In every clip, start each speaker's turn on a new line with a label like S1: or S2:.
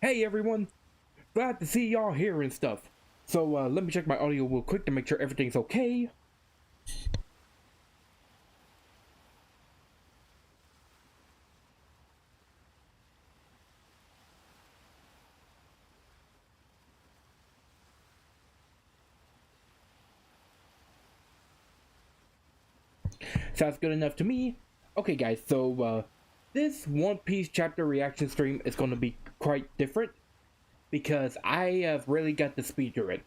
S1: Hey everyone, glad to see y'all here and stuff. So let me check my audio real quick to make sure everything's okay. Sounds good enough to me. Okay guys, so this One Piece chapter reaction stream is going to be quite different because I have really got the speed through it.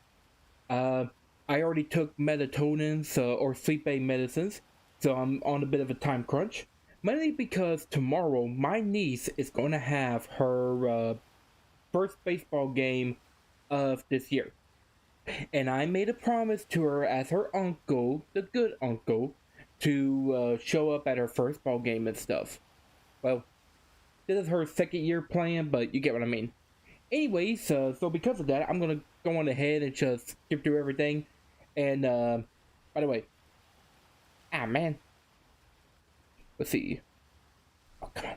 S1: I already took melatonins or sleep aid medicines, so I'm on a bit of a time crunch. Mainly because tomorrow my niece is going to have her first baseball game of this year. And I made a promise to her as her uncle, the good uncle, to show up at her first ball game and stuff. Well, this is her second year playing, but you get what I mean. Anyways, so because of that, I'm gonna go on ahead and just skip through everything. And by the way, man, let's see. Oh, come on.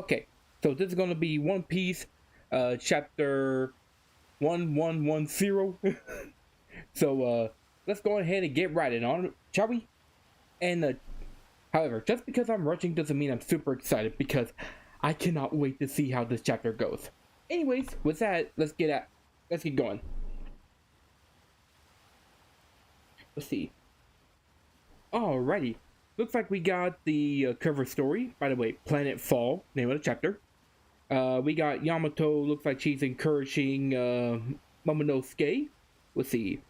S1: Okay, so this is gonna be One Piece, chapter 1110. So let's go ahead and get right on it, shall we? And however, just because I'm rushing doesn't mean I'm super excited, because I cannot wait to see how this chapter goes. Anyways, with that, let's get going. Let's see. Alrighty, looks like we got the cover story. By the way, Planet Fall, name of the chapter. We got Yamato, looks like she's encouraging Momonosuke. Let's see.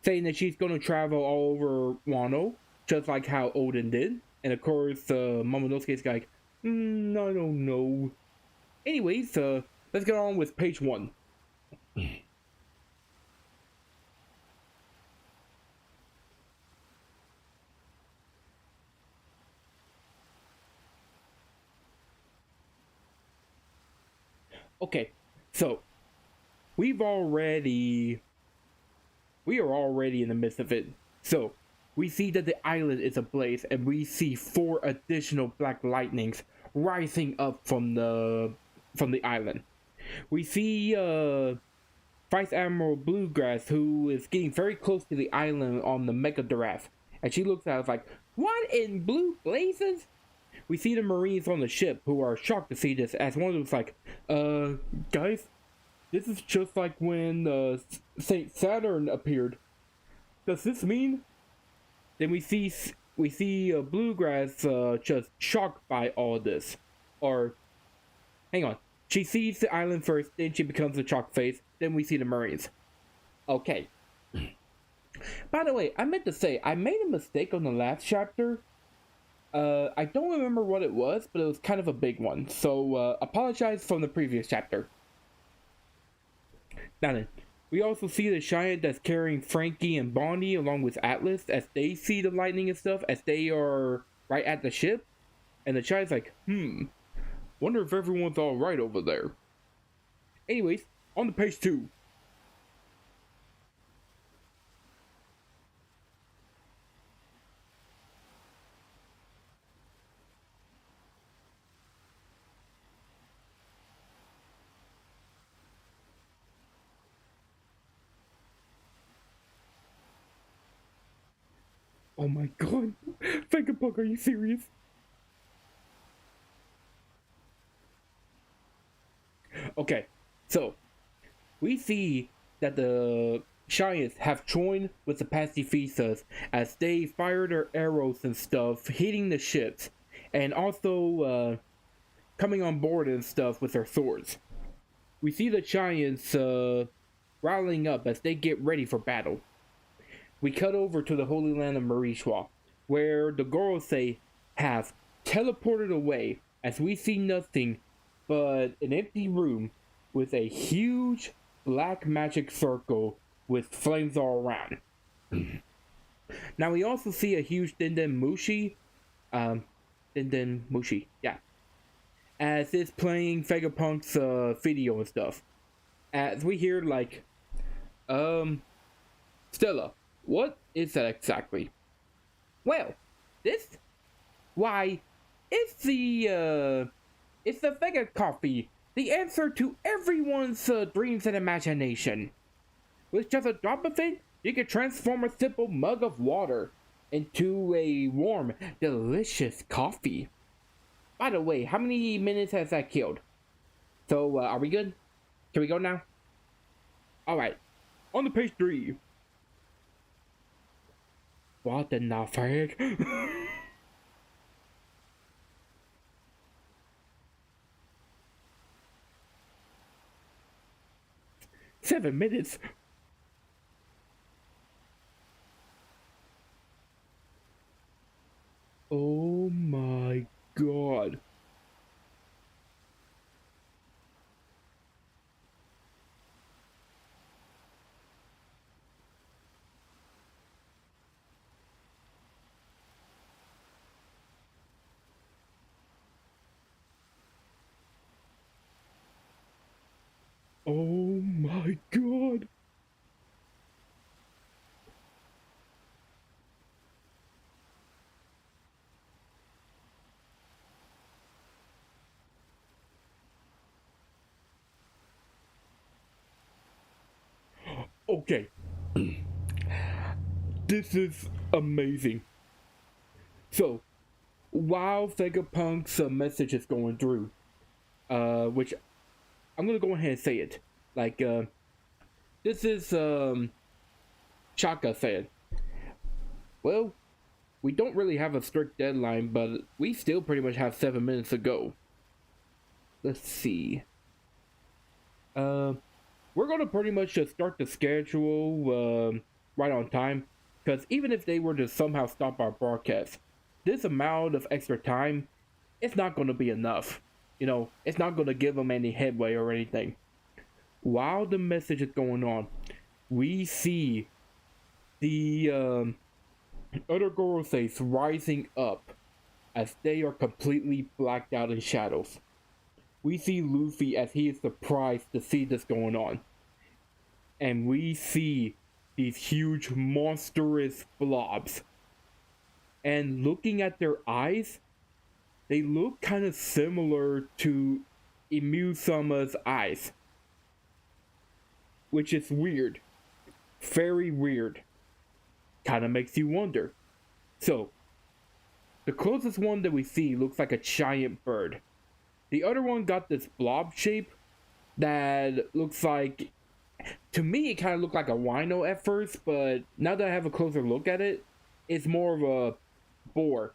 S1: Saying that she's going to travel all over Wano, just like how Oden did. And of course, Momonosuke's like, I don't know. Anyways, let's get on with page 1. Okay, so we are already in the midst of it. So we see that the island is ablaze, and we see 4 additional black lightnings rising up from the island. We see Vice Admiral Bluegrass, who is getting very close to the island on the Mega Giraffe, and she looks at us like, "What in blue blazes?" We see the Marines on the ship, who are shocked to see this, as one of them's like, guys, this is just like when Saint Saturn appeared. Does this mean?" Then we see Bluegrass just shocked by all this. Or, hang on. She sees the island first, then she becomes a shocked face, then we see the Marines. Okay. By the way, I meant to say, I made a mistake on the last chapter. I don't remember what it was, but it was kind of a big one. So, apologize from the previous chapter. Now then, we also see the giant that's carrying Frankie and Bonnie along with Atlas as they see the lightning and stuff, as they are right at the ship. And the giant's like, wonder if everyone's alright over there. Anyways, on to page 2. Oh my god. Vegapunk, are you serious? Okay, so we see that the Giants have joined with the pacifistas as they fire their arrows and stuff, hitting the ships, and also coming on board and stuff with their swords. We see the Giants rallying up as they get ready for battle. We cut over to the Holy Land of Marishwa, where the Gorosei have teleported away, as we see nothing but an empty room with a huge black magic circle with flames all around. Now we also see a huge Denden Mushi, yeah, as it's playing Vegapunk's video and stuff. As we hear like, Stella, what is that exactly? Well, this, why, it's the It's the Vega coffee, the answer to everyone's dreams and imagination. With just a drop of it, you can transform a simple mug of water into a warm, delicious coffee. By the way, how many minutes has that killed? So, are we good? Can we go now? Alright, on to page 3. What the fuck? 7 minutes? Oh my god. Oh my god. Okay. This is amazing. So, while Vegapunk's message is going through, which I'm gonna go ahead and say it. Like, this is, Shaka said, well, we don't really have a strict deadline, but we still pretty much have 7 minutes to go. Let's see. We're gonna pretty much just start the schedule, right on time, because even if they were to somehow stop our broadcast, this amount of extra time, it's not gonna be enough. You know, it's not gonna give them any headway or anything. While the message is going on, we see the other Goroseis rising up as they are completely blacked out in shadows. We see Luffy as he is surprised to see this going on. And we see these huge monstrous blobs. And looking at their eyes, they look kind of similar to Emu-sama's eyes. Which is weird. Very weird. Kind of makes you wonder. So, the closest one that we see looks like a giant bird. The other one got this blob shape that looks like, to me it kind of looked like a rhino at first, but now that I have a closer look at it, it's more of a boar.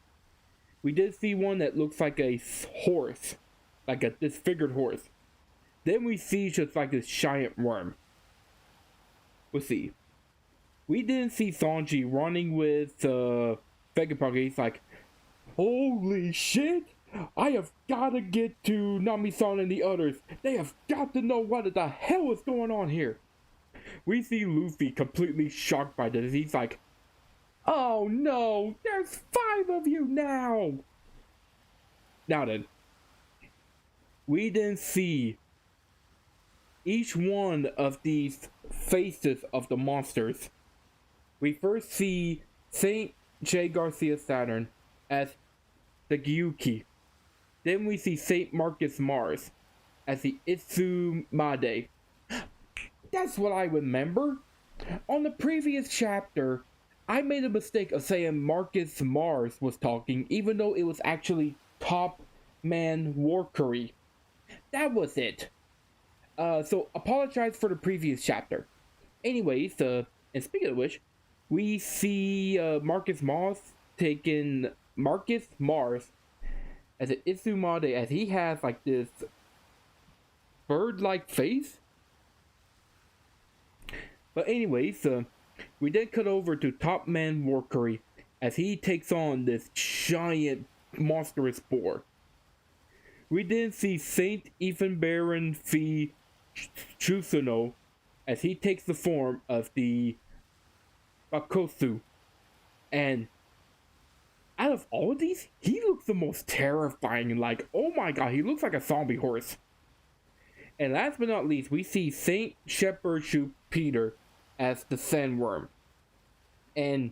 S1: We did see one that looks like a horse, like a disfigured horse. Then we see just like this giant worm. Let's see. We didn't see Sanji running with Vegapunk. He's like, holy shit! I have gotta get to Nami-san and the others. They have got to know what the hell is going on here. We see Luffy completely shocked by this. He's like, oh no, there's 5 of you now. Now then, we then see each one of these faces of the monsters. We first see Saint J. Garcia Saturn as the Gyuki. Then we see Saint Marcus Mars as the Itsumade. That's what I remember. On the previous chapter, I made a mistake of saying Marcus Mars was talking, even though it was actually Top Man Warcurry. That was it. So apologize for the previous chapter. Anyways, and speaking of which, we see Marcus Mars taking Marcus Mars as an Itsumade, as he has like this bird-like face. But anyways, we then cut over to Top Man Warcurry as he takes on this giant monstrous boar. We then see Saint Ethan Baron Fee Chusuno as he takes the form of the Bakosu. And out of all of these, he looks the most terrifying. Like, oh my god, he looks like a zombie horse. And last but not least, we see Saint Shepherd Shoe Peter as the Sandworm. And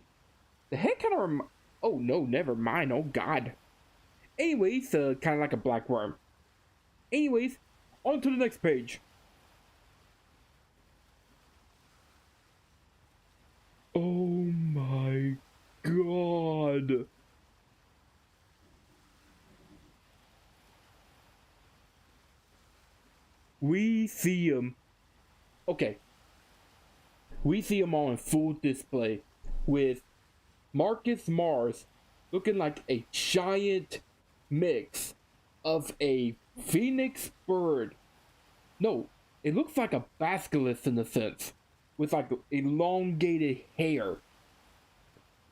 S1: the head kind of oh no, never mind, oh god. Anyways, kind of like a black worm. Anyways, on to the next page. Oh my god. We see him. Okay. We see him on full display with Marcus Mars looking like a giant mix of a phoenix bird. No, it looks like a basilisk in a sense, with like elongated hair.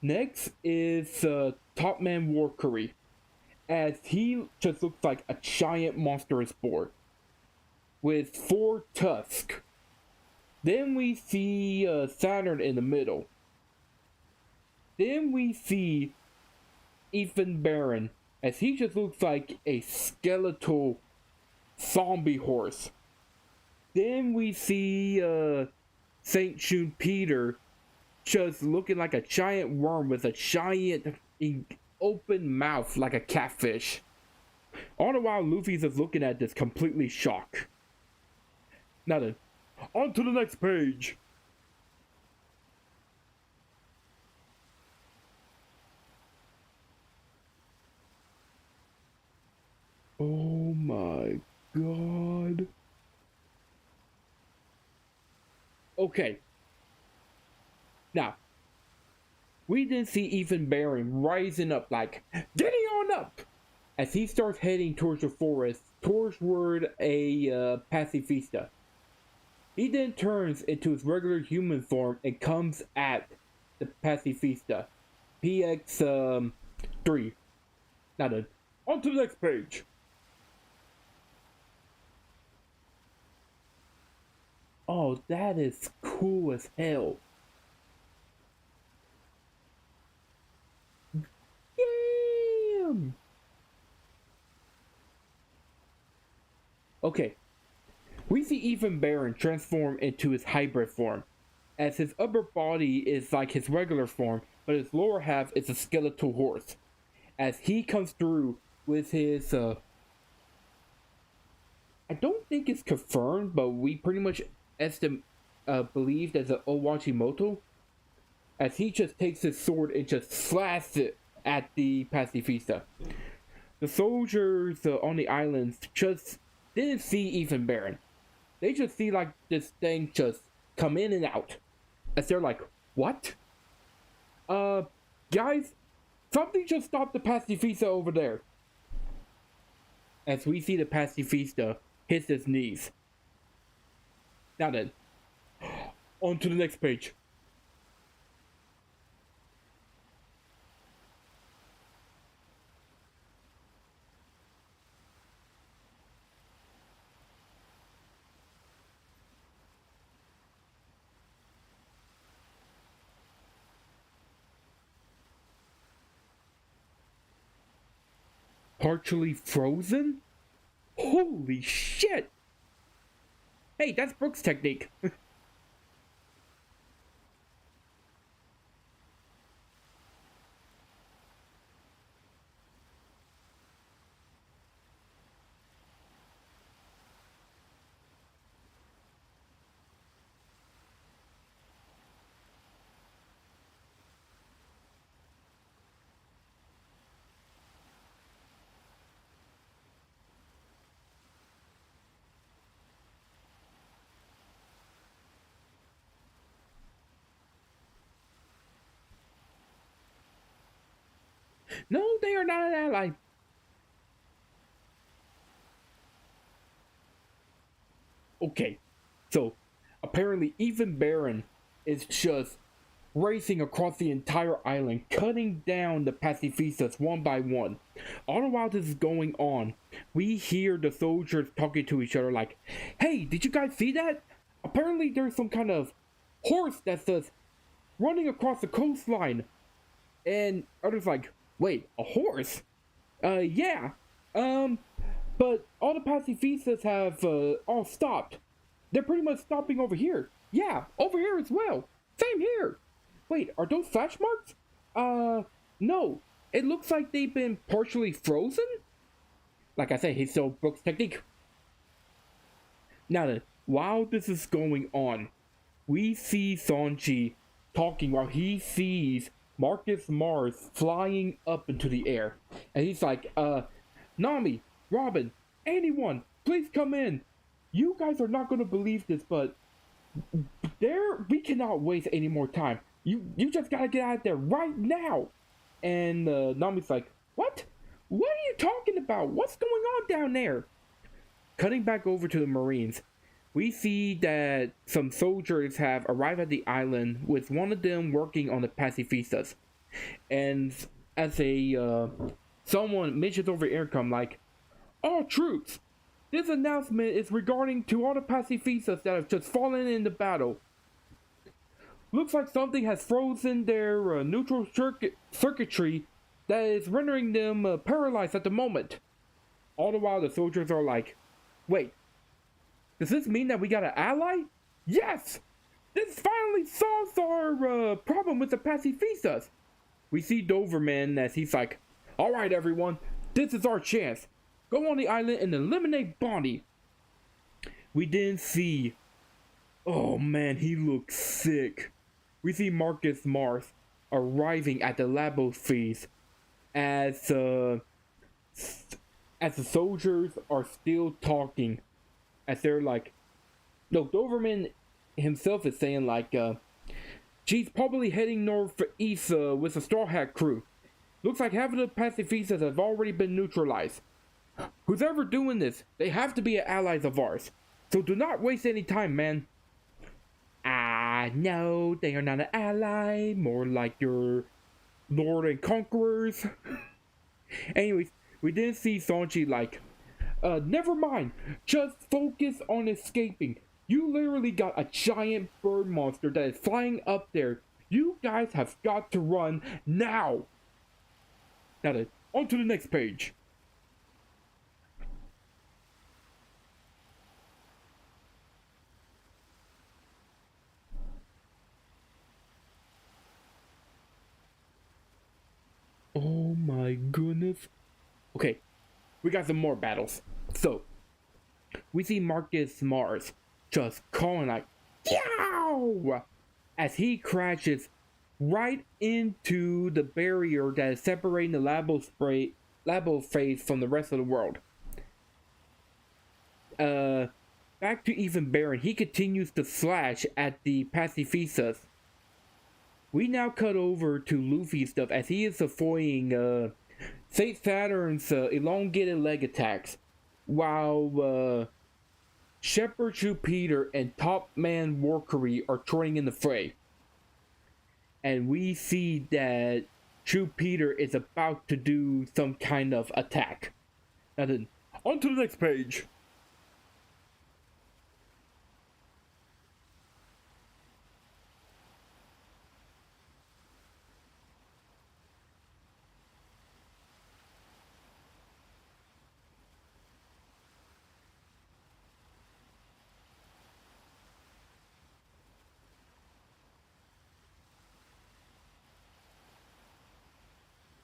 S1: Next is Top Man Warcurry, as he just looks like a giant monstrous boar with 4 tusks. Then we see Saturn in the middle. Then we see Ethan Baron, as he just looks like a skeletal zombie horse. Then we see Saint June Peter just looking like a giant worm with a giant open mouth like a catfish. All the while Luffy's just looking at this completely shocked. Now then, on to the next page. Oh my god. Okay. Now, we then see Ethan Baron rising up like, getting on up! As he starts heading towards the forest, toward a pacifista. He then turns into his regular human form and comes at the pacifista. PX 3. Now then, on to the next page. Oh, that is cool as hell. Damn! Okay. We see Ethan Baron transform into his hybrid form, as his upper body is like his regular form, but his lower half is a skeletal horse. As he comes through with his, I don't think it's confirmed, but we pretty much believe there's an Owachimoto, as he just takes his sword and just slashes it at the pacifista. The soldiers on the islands just didn't see Ethan Baron. They just see like this thing just come in and out. As they're like, what? Guys, something just stopped the pacifista over there. As we see the pacifista hit his knees. Now then, on to the next page. Partially frozen? Holy shit! Hey, that's Brooks' technique. No, they are not an ally. Okay, so apparently Ethan Baron is just racing across the entire island, cutting down the pacifistas one by one. All the while this is going on, we hear the soldiers talking to each other like, hey, did you guys see that? Apparently there's some kind of horse that's just running across the coastline. And others like, wait, a horse? Yeah. But all the pacifistas have all stopped. They're pretty much stopping over here. Yeah, over here as well. Same here. Wait, are those flash marks? No. It looks like they've been partially frozen. Like I said, he's still Brooks' technique. Now then, while this is going on, we see Sanji talking while he sees Marcus Mars flying up into the air. And he's like, Nami, Robin, anyone, please come in. You guys are not gonna believe this, but we cannot waste any more time. You just gotta get out of there right now. And Nami's like, what? What are you talking about? What's going on down there? Cutting back over to the Marines, we see that some soldiers have arrived at the island with one of them working on the pacifistas. And as someone mentions over intercom like, all troops, this announcement is regarding to all the pacifistas that have just fallen in the battle. Looks like something has frozen their neutral circuitry that is rendering them paralyzed at the moment. All the while the soldiers are like, wait, does this mean that we got an ally? Yes! This finally solves our problem with the pacifistas. We see Doberman as he's like, alright everyone, this is our chance. Go on the island and eliminate Bonnie. We then see, oh man, he looks sick. We see Marcus Mars arriving at the Labo feast as the soldiers are still talking. As they're like, no, Doberman himself is saying like, she's probably heading northeast with a Straw Hat crew. Looks like half of the pacifistas have already been neutralized. Who's ever doing this? They have to be allies of ours. So do not waste any time, man. No, they are not an ally. More like your Lord and Conquerors. Anyways, we did see Sanji like, never mind. Just focus on escaping. You literally got a giant bird monster that is flying up there. You guys have got to run now. Now then, on to the next page. Oh my goodness. Okay, we got some more battles. So, we see Marcus Mars just calling like, yow! As he crashes right into the barrier that is separating the Labo phase from the rest of the world. Back to Even Baron, he continues to slash at the pacifistas. We now cut over to Luffy stuff as he is avoiding Saint Saturn's elongated leg attacks, while Shepherd Shoe Peter and Top Man Warkery are joining in the fray. And we see that Shoe Peter is about to do some kind of attack. And then, on to the next page.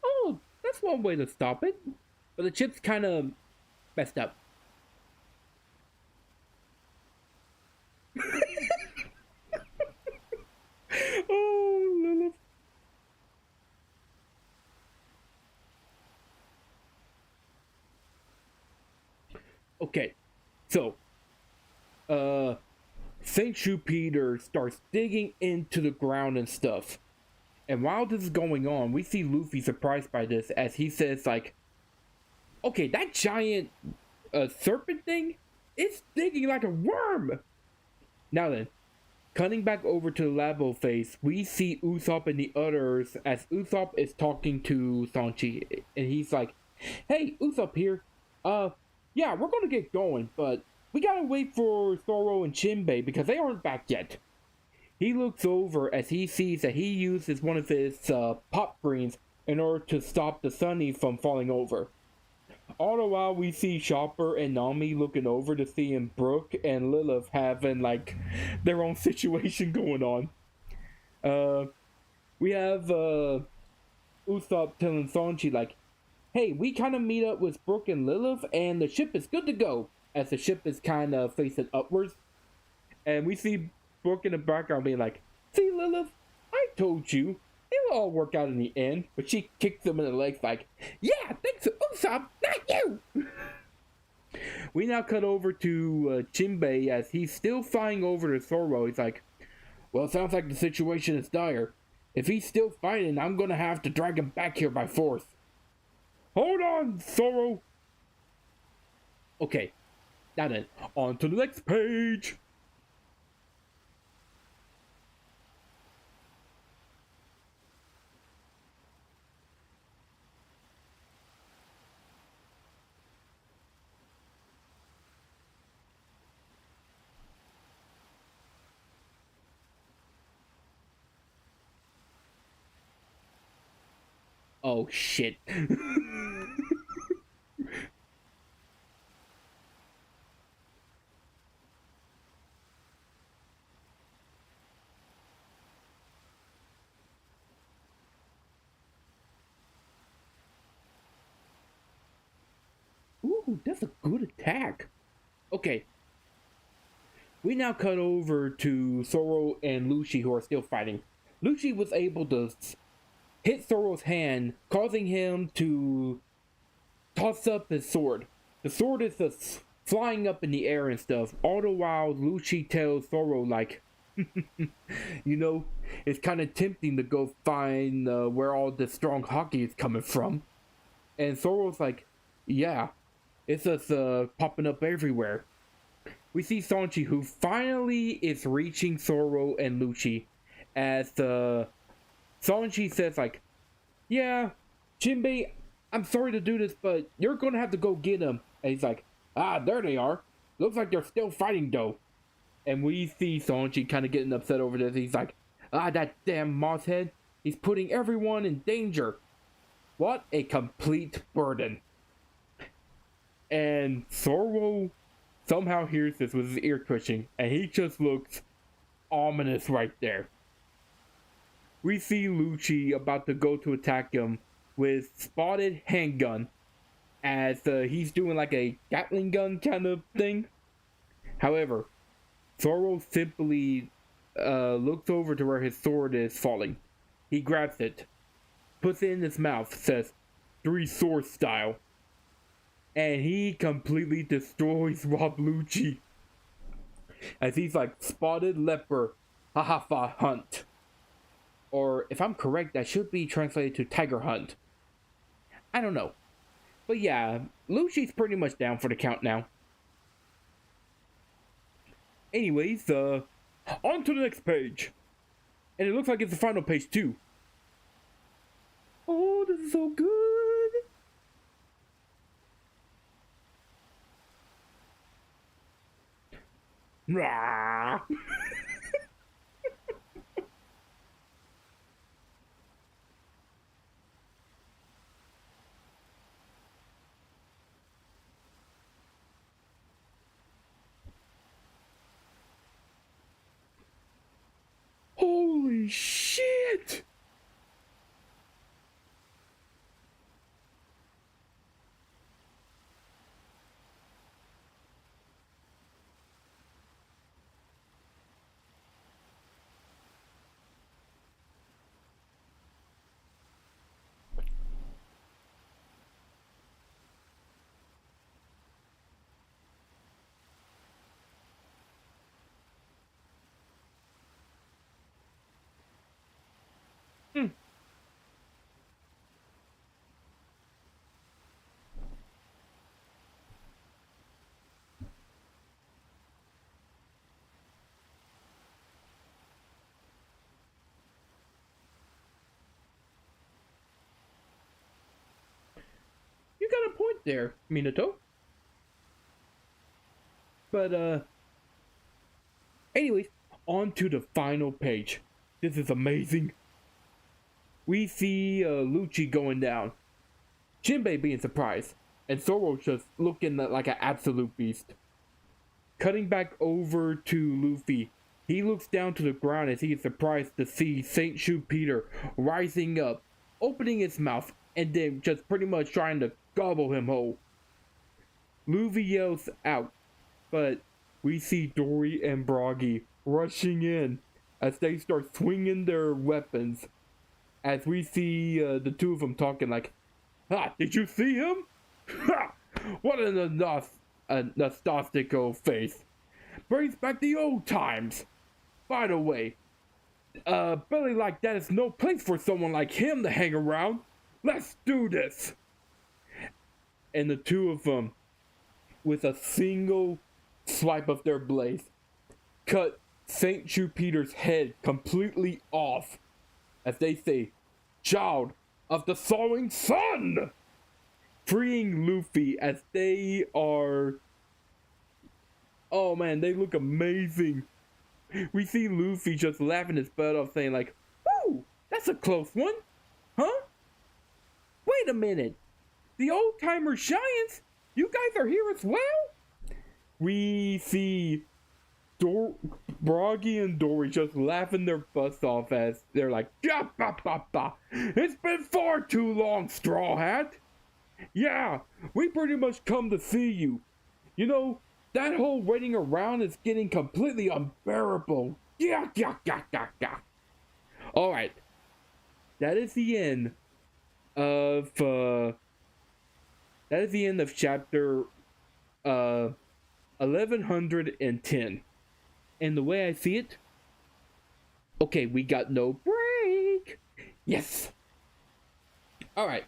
S1: Oh, that's one way to stop it. But the chip's kind of messed up. Oh, Lilith. Okay, so, Saint Shoe Peter starts digging into the ground and stuff. And while this is going on, we see Luffy surprised by this as he says like, okay, that giant serpent thing, it's digging like a worm. Now then, cutting back over to the Labo phase, we see Usopp and the others as Usopp is talking to Sanji. And he's like, hey, Usopp here. Yeah, we're gonna get going, but we gotta wait for Zoro and Jinbei because they aren't back yet. He looks over as he sees that he uses one of his pop greens in order to stop the Sunny from falling over. All the while we see Chopper and Nami looking over to see Brooke and Lilith having like their own situation going on. We have Usopp telling Sanji like, hey, we kind of meet up with Brooke and Lilith and the ship is good to go. as the ship is kind of facing upwards. And we see Brooke in the background being like, "See, Lilith, I told you. It'll all work out in the end." But she kicks him in the legs like, "Yeah, thanks to Usopp, not you." We now cut over to Jinbei as he's still flying over to Zoro. He's like, "Well, it sounds like the situation is dire. If he's still fighting, I'm gonna have to drag him back here by force." "Hold on, Zoro." Okay, now then, on to the next page. Oh shit. Ooh, that's a good attack. Okay. We now cut over to Zoro and Lucci, who are still fighting. Lucci was able to hit Zoro's hand, causing him to toss up his sword. The sword is just flying up in the air and stuff. All the while, Lucci tells Zoro, like, you know, it's kind of tempting to go find where all this strong hockey is coming from. And Zoro's like, yeah, it's just popping up everywhere. We see Sanji, who finally is reaching Zoro and Lucci, as Sanji says, like, "Yeah, Jinbei, I'm sorry to do this, but you're gonna have to go get him." And he's like, "Ah, there they are. Looks like they're still fighting, though." And we see Sanji kind of getting upset over this. He's like, "Ah, that damn mosshead. He's putting everyone in danger. What a complete burden." And Zoro somehow hears this with his ear twitching, and he just looks ominous right there. We see Lucci about to go to attack him with spotted handgun, as he's doing like a Gatling gun kind of thing. However, Zoro simply looks over to where his sword is falling. He grabs it, puts it in his mouth, says, "Three sword style." And he completely destroys Rob Lucci, as he's like, "Spotted leper, haha hunt." Or, if I'm correct, that should be translated to tiger hunt. I don't know. But yeah, Lucci's pretty much down for the count now. Anyways, on to the next page. And it looks like it's the final page too. Oh, this is so good. Rah. Holy shit! Mm. You got a point there, Minato. But, anyways, on to the final page. This is amazing. We see Lucci going down, Jinbei being surprised, and Zoro just looking like an absolute beast. Cutting back over to Luffy, he looks down to the ground as he is surprised to see Saint Shoe Peter rising up, opening his mouth, and then just pretty much trying to gobble him whole. Luffy yells out, But we see Dory and Broggy rushing in as they start swinging their weapons. As we see the two of them talking like, "Ah, did you see him? Ha! What a nostalgical face. Brings back the old times. By the way, Billy like that is no place for someone like him to hang around. Let's do this." And the two of them, with a single swipe of their blades, cut St. Jupiter's head completely off as they say, "Child of the soaring sun!" Freeing Luffy as they are... Oh man, they look amazing. We see Luffy just laughing his butt off saying like, "Ooh, that's a close one. Huh? Wait a minute. The old-timer Giants? You guys are here as well?" We see Broggy and Dory just laughing their butts off as they're like, "Ja, ba, ba, ba. It's been far too long, Straw Hat. Yeah, we pretty much come to see you. You know, that whole waiting around is getting completely unbearable. Yeah, yeah, yeah, yeah, yeah." Alright. That is the end of chapter 1110. And the way I see it, okay, we got no break. Yes. Alright.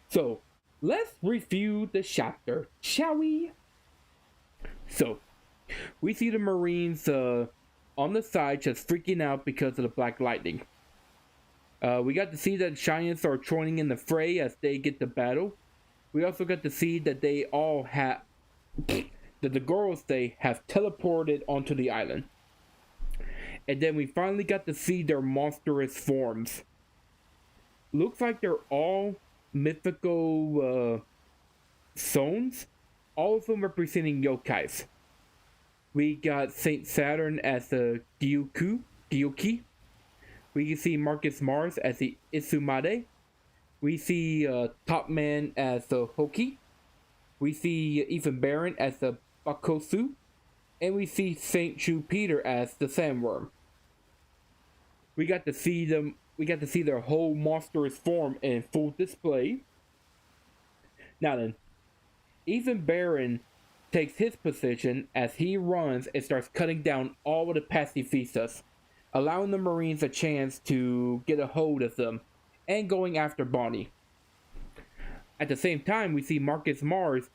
S1: So, let's review the chapter, shall we? So, we see the Marines on the side just freaking out because of the Black Lightning. We got to see that Giants are joining in the fray as they get the battle. We also got to see that they all have... that the Gorosei have teleported onto the island. And then we finally got to see their monstrous forms. Looks like they're all mythical zones, all of them representing yokais. We got Saint Saturn as the Gyoki. We can see Marcus Mars as the Isumade. We see Top Man as the Hoki. We see Ethan Baron as the Bakosu. And we see Saint Jupiter as the Sandworm. We got to see their whole monstrous form in full display. Now then, Ethan Baron takes his position as he runs and starts cutting down all of the pacifistas, allowing the Marines a chance to get a hold of them and going after Bonnie. At the same time, we see Marcus Mars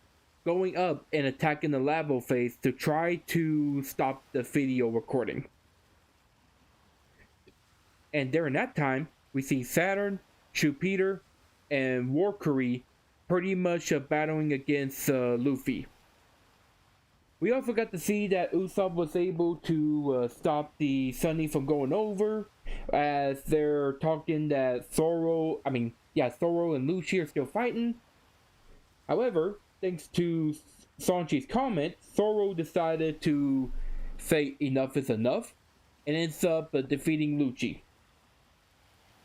S1: going up and attacking the Labo face to try to stop the video recording. And during that time, we see Saturn, Jupiter, and Warcurry pretty much battling against Luffy. We also got to see that Usopp was able to stop the Sunny from going over, as they're talking that Zoro and Lucci are still fighting. However, thanks to Sanji's comment, Zoro decided to say enough is enough, and ends up defeating Lucci.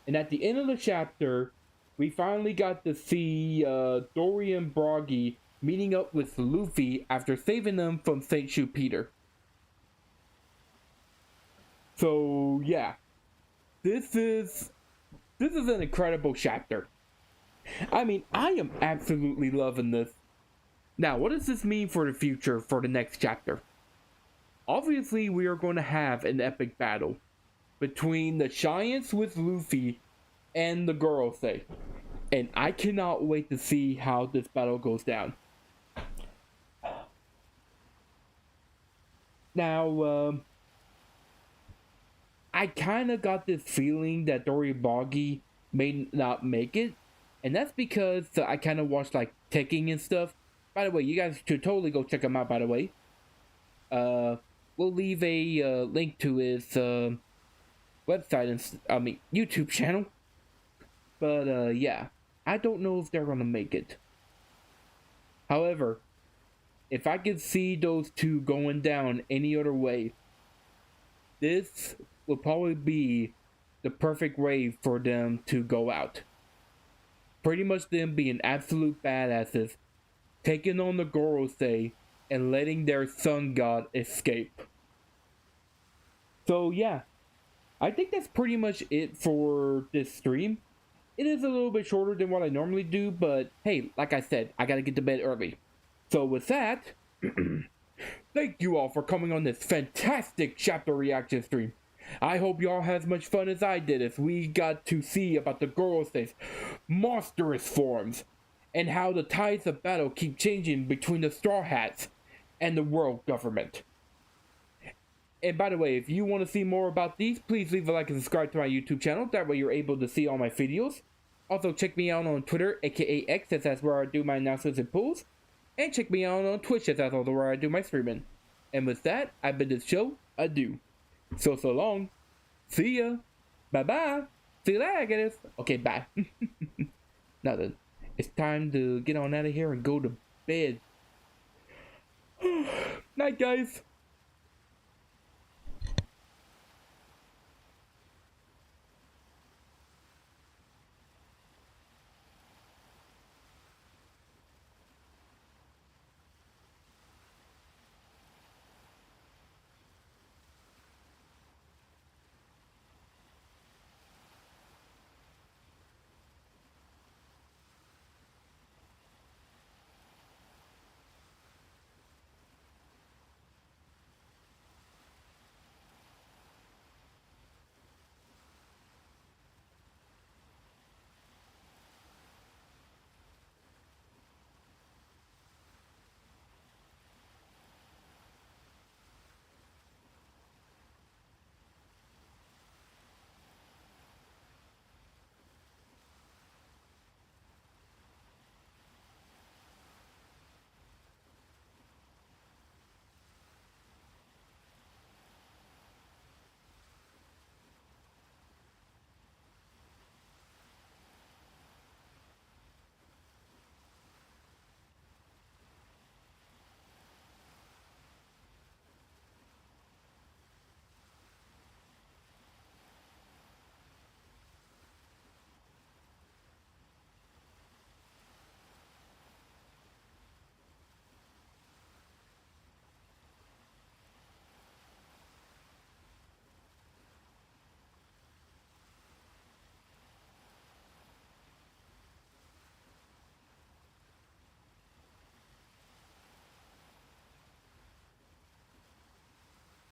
S1: And at the end of the chapter, we finally got to see Dory and Broggy meeting up with Luffy after saving them from St. Jupiter. So yeah, this is an incredible chapter. I mean, I am absolutely loving this. Now, what does this mean for the future for the next chapter? Obviously, we are going to have an epic battle between the Giants with Luffy and the Gorosei. And I cannot wait to see how this battle goes down. Now, I kind of got this feeling that Dory Boggy may not make it. And that's because I kind of watched like Tekking and stuff. By the way, you guys should totally go check him out, by the way. We'll leave a link to his website and YouTube channel. But yeah, I don't know if they're gonna make it. However, if I could see those two going down any other way, this would probably be the perfect way for them to go out. Pretty much them being absolute badasses, taking on the Gorosei, and letting their sun god escape. So yeah, I think that's pretty much it for this stream. It is a little bit shorter than what I normally do, but hey, like I said, I gotta get to bed early. So with that, thank you all for coming on this fantastic chapter reaction stream. I hope y'all had as much fun as I did as we got to see about the Gorosei's monstrous forms and how the tides of battle keep changing between the Straw Hats and the world government. And by the way, if you want to see more about these, please leave a like and subscribe to my YouTube channel. That way you're able to see all my videos. Also check me out on Twitter, aka X, as that's where I do my announcements and pulls. And check me out on Twitch, as that's also where I do my streaming. And with that, I bid this show adieu. So long. See ya. Bye bye. See you later, guys. Okay, bye. Now then, it's time to get on out of here and go to bed. Night, guys.